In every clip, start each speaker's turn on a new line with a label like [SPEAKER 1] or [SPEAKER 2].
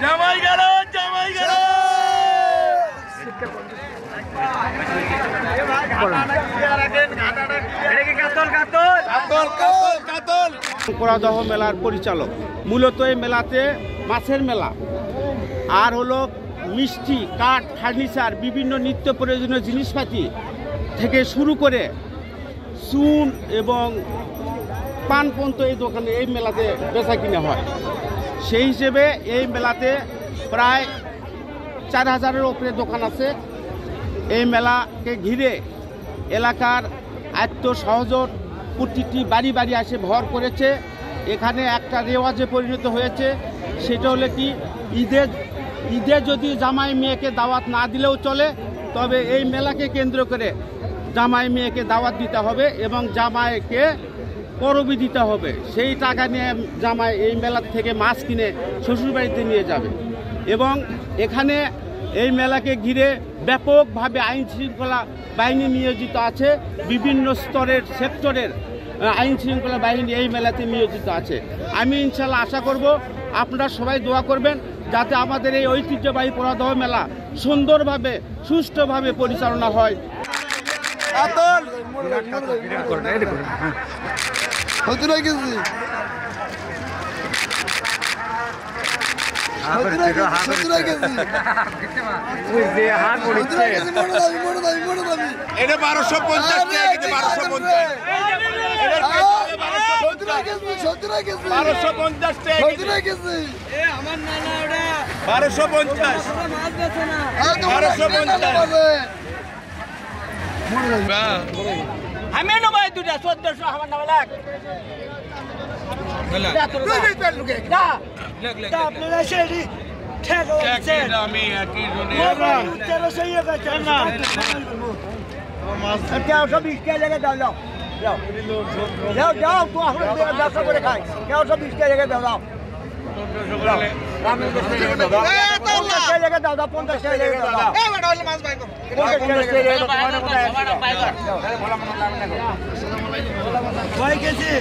[SPEAKER 1] জামাই গেল জামাই গেল
[SPEAKER 2] পোড়াদহ মেলার পরিচালক। মূলত এই মেলাতে মাছের মেলা আর হলো মিষ্টি, কাঠ, ফার্নিচার, বিভিন্ন নিত্য প্রয়োজনীয় জিনিসপাতি থেকে শুরু করে চুন এবং পান পর্যন্ত এই দোকানে এই মেলাতে বেচা কিনা হয়। সেই হিসেবে এই মেলাতে প্রায় 4000-এর উপরে দোকান আছে। এই মেলাকে ঘিরে এলাকার আত্মসহযোগ প্রতিটি বাড়ি বাড়ি আসে ভর করেছে। এখানে একটা রেওয়াজে পরিণত হয়েছে, সেটা হলো কি ঈদে যদি জামাই মেয়েকে দাওয়াত না দিলেও চলে, তবে এই মেলাকে কেন্দ্র করে জামাই মেয়েকে দাওয়াত দিতে হবে এবং জামাইকে করবি দিতে হবে। সেই টাকা নিয়ে জামাই এই মেলা থেকে মাছ কিনে শ্বশুরবাড়িতে নিয়ে যাবে। এবং এখানে এই মেলাকে ঘিরে ব্যাপকভাবে আইন শৃঙ্খলা বাহিনী নিয়োজিত আছে। বিভিন্ন স্তরের সেক্টরের আইন শৃঙ্খলা বাহিনী এই মেলাতে নিয়োজিত আছে। আমি ইনশাল্লাহ আশা করব আপনারা সবাই দোয়া করবেন যাতে আমাদের এই ঐতিহ্যবাহী পোড়াদহ মেলা সুন্দরভাবে সুষ্ঠুভাবে পরিচালনা হয়।
[SPEAKER 1] আমি নবাই দুটা 1400 আমার নাম লাগ আপনারা সেই ঠেক আমি একই জন্য 1300 ইয়ে করছে না 1320 কে লেগে দাও যাও যাও যাও তো আমরা ব্যবসা করে খাই 1320 কে লেগে দাও যাও আমি লেগে দাও 50 কে লেগে দাও এ বড় হল মাছ বাইকো কয় কেজি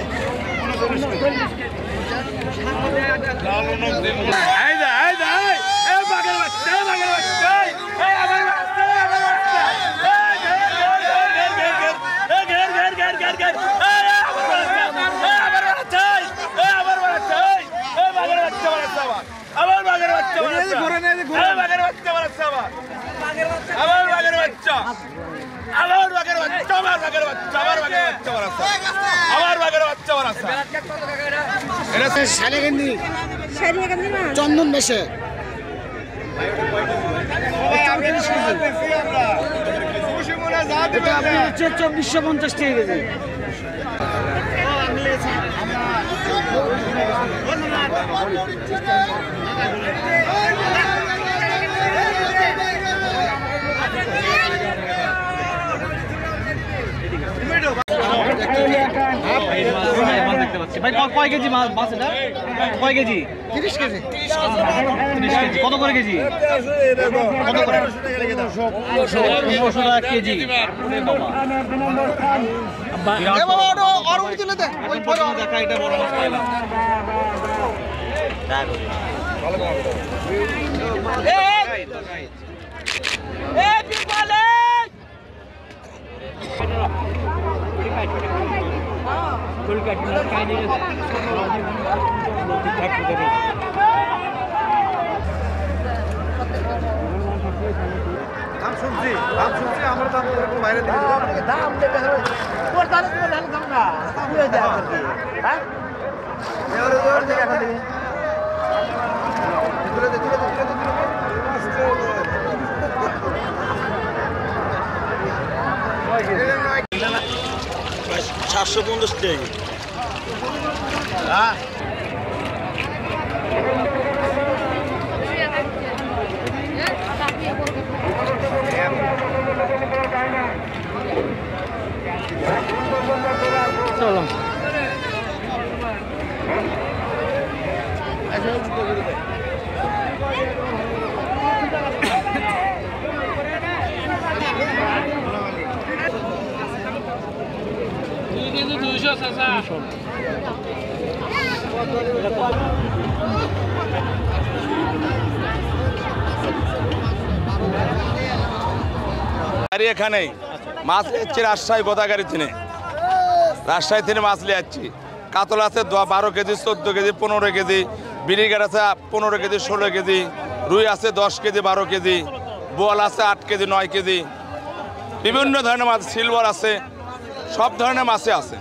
[SPEAKER 2] চন্দন বেশে
[SPEAKER 1] 2450 টাকা কেজি।
[SPEAKER 3] কয় কেজি মাছ এটা? কয় কেজি?
[SPEAKER 2] 30 কেজি।
[SPEAKER 3] 30 কেজি কত করে কেজি? কত করে? 1500 টাকা কেজি। দেখা এটা বড় মাছ পাইলাম।
[SPEAKER 2] আমরা দাম বাইরে দাম
[SPEAKER 3] চলো
[SPEAKER 1] Ini 200
[SPEAKER 4] এখানেই মাছ নিচ্ছি রাজশাহী গোদাগাড়ি থেকে রাজশাহী থেকে মাছ নিয়ে যাচ্ছি। কাতল আছে 12 কেজি 14 কেজি 15 কেজি, বিরিগার আছে 15 কেজি 16 কেজি, রুই আছে 10 কেজি 12 কেজি, বোয়াল আছে 8 কেজি 9 কেজি, বিভিন্ন ধরনের মাছ, সিলভার আছে, সব ধরনের মাছে আছে।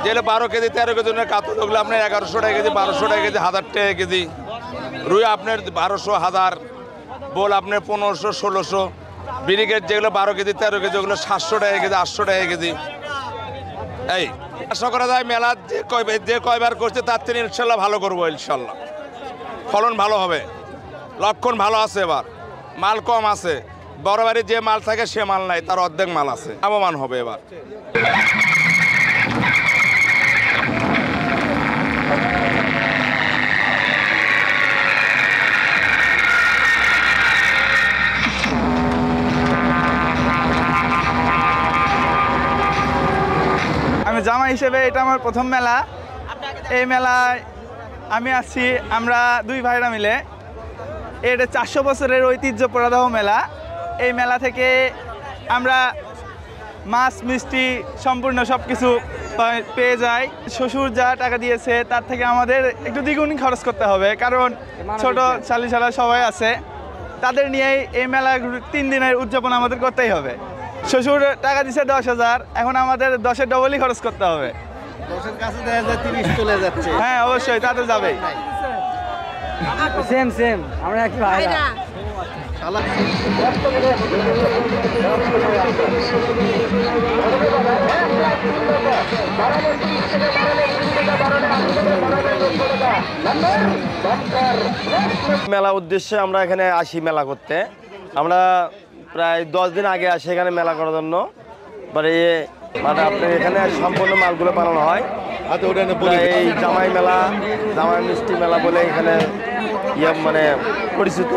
[SPEAKER 4] যেগুলো 12 কেজি 13 কেজি কাতল ওগুলো আপনার 1100 টাকা কেজি, 1200 টাকা কেজি, 1000 টাকা কেজি। রুই আপনার 1200 1000, বোল আপনার 1500 1600, বিরিগেট যেগুলো 12 কেজি 13 কেজি ওগুলো 700 টাকা কেজি, 800 টাকা কেজি। এই আশা করা যায় মেলা যে কয়বার করছে তার থেকে ইনশাল্লাহ ভালো করবো, ইনশাল্লাহ ফলন ভালো হবে, লক্ষণ ভালো আছে। এবার মাল কম আছে, বড় বাড়ির যে মাল থাকে সে মাল নাই, তার অর্ধেক মাল আছে, লাভবান হবে এবার।
[SPEAKER 5] আমি জামা হিসেবে এটা আমার প্রথম মেলা। এই মেলায় আমি আসছি আমরা 2 ভাইরা মিলে। এটা 400 বছরের ঐতিহ্য প্রদাহ মেলা। এই মেলা থেকে আমরা মাছ মিষ্টি সম্পূর্ণ সব কিছু পেয়ে যাই। শ্বশুর যা টাকা দিয়েছে তার থেকে আমাদের একটু দ্বিগুণ খরচ করতে হবে, কারণ ছোট শালিশালা সবাই আছে, তাদের নিয়েই এই মেলা 3 দিনের উদযাপন আমাদের করতেই হবে। শ্বশুর টাকা দিচ্ছে 10,000, এখন আমাদের 10-এর ডবলই খরচ করতে হবে।
[SPEAKER 3] 10-এর কাছে দেখা যায় 30 চলে যাচ্ছে।
[SPEAKER 5] হ্যাঁ অবশ্যই, তাতে যাবে।
[SPEAKER 6] সেম আমরা একই ভাই।
[SPEAKER 7] মেলা উদ্দেশ্যে আমরা এখানে আসি মেলা করতে। আমরা প্রায় 10 দিন আগে আসি এখানে মেলা করার জন্য। মানে আপনার এখানে সম্পূর্ণ মালগুলো বানানো হয়। এই জামাই মেলা, জামাই মিষ্টি মেলা বলে এখানে মানে পরিচিত।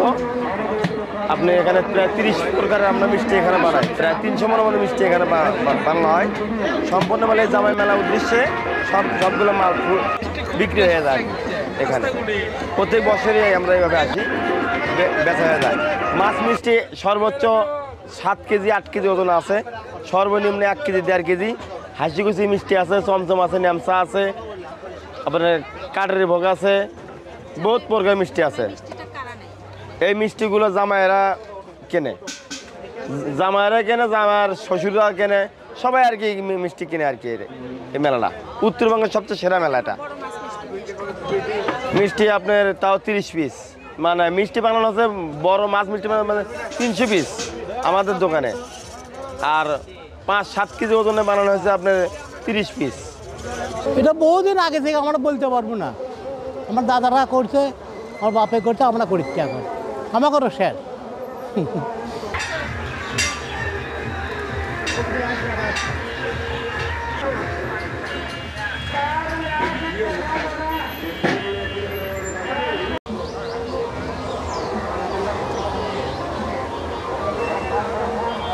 [SPEAKER 7] আপনি এখানে প্রায় 30 প্রকারের আমরা মিষ্টি এখানে বানাই, প্রায় 300 মতো মিষ্টি এখানে বানানো হয়। সম্পূর্ণ মানে জামাই মেলা উদ্দেশ্যে সবগুলো মাল বিক্রি হয়ে যায় এখানে। প্রত্যেক বছরই আমরা এইভাবে আসি, বেচা হয়ে যায়। মাছ মিষ্টি সর্বোচ্চ 7 কেজি 8 কেজি ওজন আছে, সর্বনিম্ন 1 কেজি 1.5 কেজি। হাসিকুচি মিষ্টি আছে, চমচম আছে, ন্যামসা আছে, আপনার কাঠের ভোগ আছে, বহুত প্রকার মিষ্টি আছে। এই মিষ্টিগুলো জামাইরা কেনে, জামাইয়ের শ্বশুররা কেনে, সবাই আর কি মিষ্টি কিনে আর কি। এই মেলাটা উত্তরবঙ্গের সবচেয়ে সেরা মেলা। এটা মিষ্টি আপনার তাও 30 পিস, মানে মিষ্টি বানানো হচ্ছে বড় মাছ মিষ্টি মানে 300 পিস আমাদের দোকানে, আর 5-7 কেজি ওজনে বানানো হয়েছে আপনার 30 পিস।
[SPEAKER 6] এটা বহুদিন আগে থেকে আমরা বলতে পারবো না, আমার দাদারা করছে, আমার বাপে করছে, আমরা করছি এখন, আমাকেও শেষ।